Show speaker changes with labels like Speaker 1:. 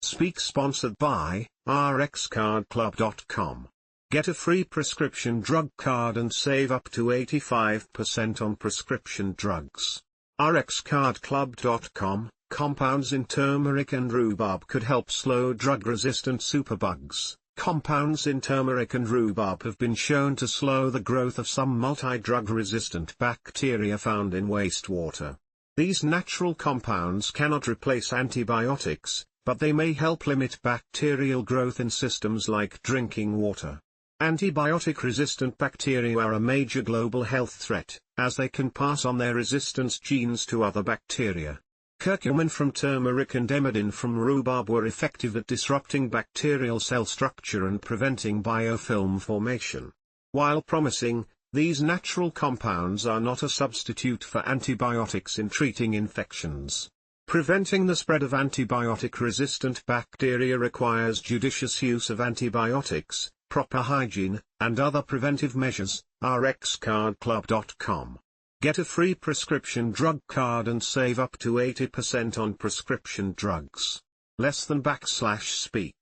Speaker 1: Speak sponsored by rxcardclub.com. Get a free prescription drug card and save up to 85% on prescription drugs. rxcardclub.com. Compounds in turmeric and rhubarb could help slow drug-resistant superbugs. Compounds in turmeric and rhubarb have been shown to slow the growth of some multidrug-resistant bacteria found in wastewater. These natural compounds cannot replace antibiotics, but they may help limit bacterial growth in systems like drinking water. Antibiotic-resistant bacteria are a major global health threat, as they can pass on their resistance genes to other bacteria. Curcumin from turmeric and emodin from rhubarb were effective at disrupting bacterial cell structure and preventing biofilm formation. While promising, these natural compounds are not a substitute for antibiotics in treating infections. Preventing the spread of antibiotic-resistant bacteria requires judicious use of antibiotics, proper hygiene, and other preventive measures. rxcardclub.com. Get a free prescription drug card and save up to 80% on prescription drugs. /speak